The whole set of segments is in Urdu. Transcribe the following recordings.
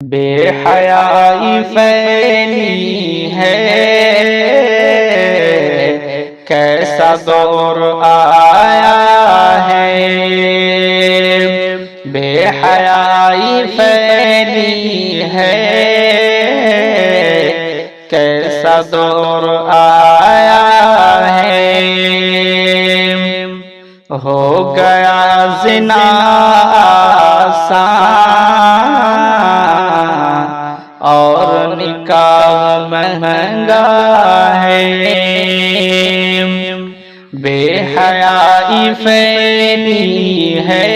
بے حیائی پھیلی ہے، کیسا دور آیا ہے، بے حیائی پھیلی ہے، کیسا دور آیا ہے، ہو گیا زنا آسان اور نکاح مہنگا ہے، بے حیائی پھیلی ہے،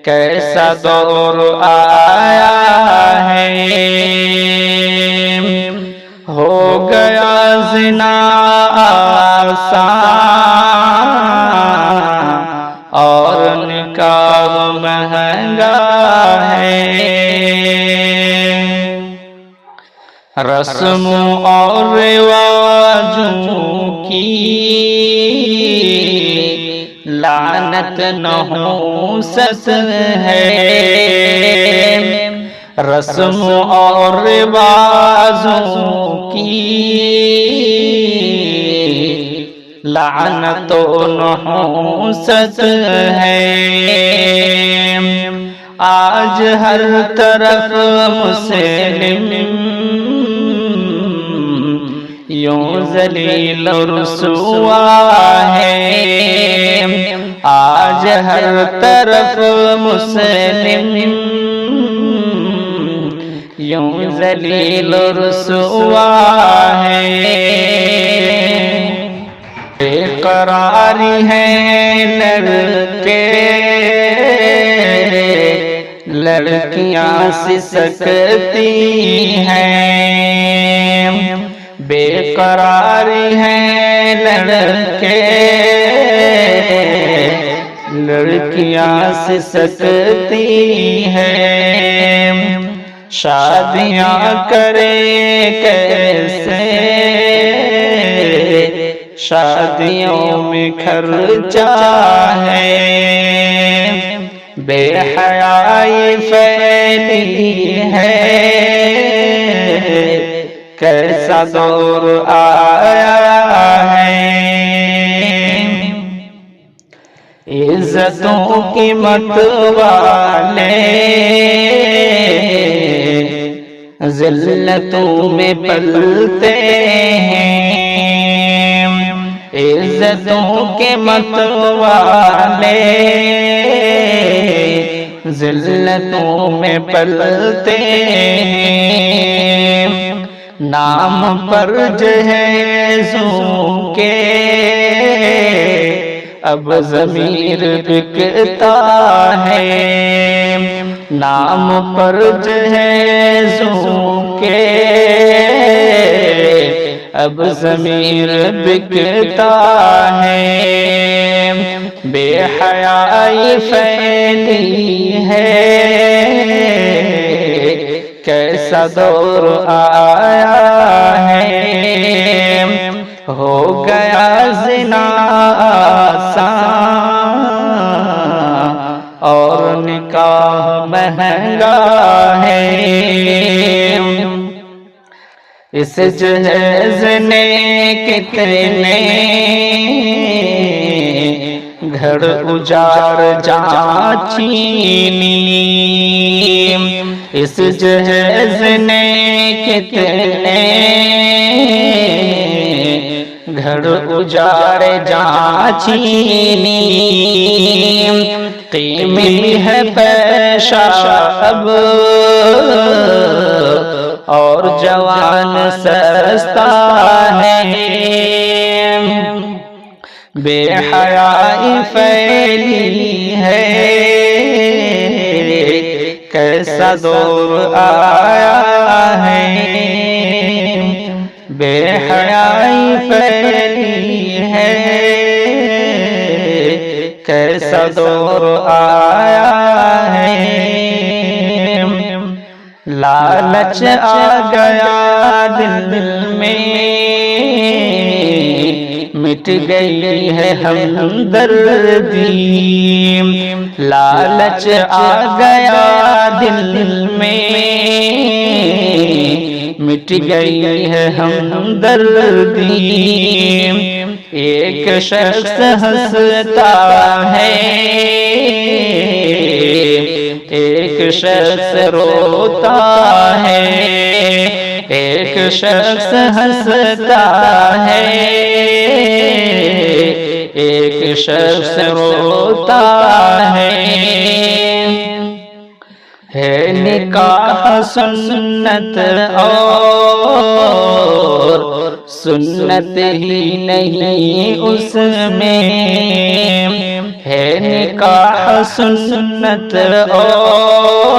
کیسا دور آیا ہے، ہو گیا زنا آسان اور نکاح مہنگا ہے، رسم اور رواجوں کی لعنت نحوست ہے، رسم اور رواجوں کی لعنت و نحوست ہے، آج ہر طرف مسلم یوں ذلیل رسوا ہے، آج ہر طرف مسلم یوں ذلیل رسوا ہے، بے قراری ہیں لڑکے لڑکیاں سسکتی ہیں، بے قراری ہیں لڑکے لڑکیاں سسکتی ہیں، شادیاں کرے کیسے شادیوں میں خرچہ ہے، بے حیائی پھیلی ہے، کیسا دور آیا ہے، عزتوں کی مت والے ذلتوں میں پلتے ہیں، عزتوں کے مت والے ذلتوں میں پلتے ہیں، نام پر جہیزوں کے اب ضمیر بکتا ہے، نام پر جہیزوں کے اب ضمیر بکتا ہے، بے حیائی پھیلی ہے، کیسا دور آیا ہے، ہو گیا زنا آسان اور نکاح مہنگا ہے، اس جہیز نے کتنے گھر اجاڑ جان چینی، اس جہیز نے کتنے گھر اجاڑ جان چینی، قیمتی ہے پیشہ اب اور جوان سستا ہے، بے حیائی پھیلی ہے، کیسا دور آیا ہے، بے حیائی پھیلی ہے، کیسا دور آیا ہے، لالچ آ گیا دل میں مٹ گئی ہے ہمدردی، لالچ آ گیا دل میں مٹ گئی ہے ہمدردی ایک شخص ہنستا ہے ایک شخص روتا ہے ایک شخص ہنستا ہے ایک شخص روتا ہے نکاح سنت اور سنت ہی نہیں اس میں ہے نکاح سنت اور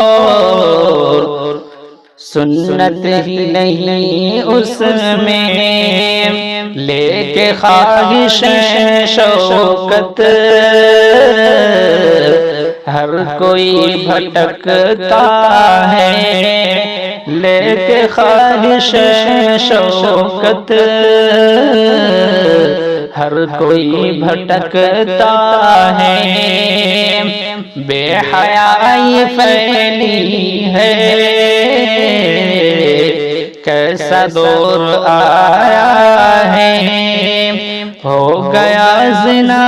سنت ہی نہیں اس میں لے کے خواہش شوکت ہر کوئی بھٹکتا ہے لے کے خواہش شوکت ہر کوئی بھٹکتا ہے بے حیائی پھیلی ہے کیسا دور آیا ہے ہو گیا زنا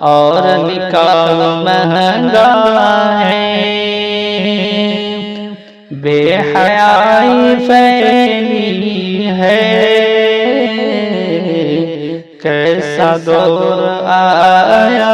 اور نکاح مہنگا ہے بے حیائی پھیلی ہے کیسا دور آیا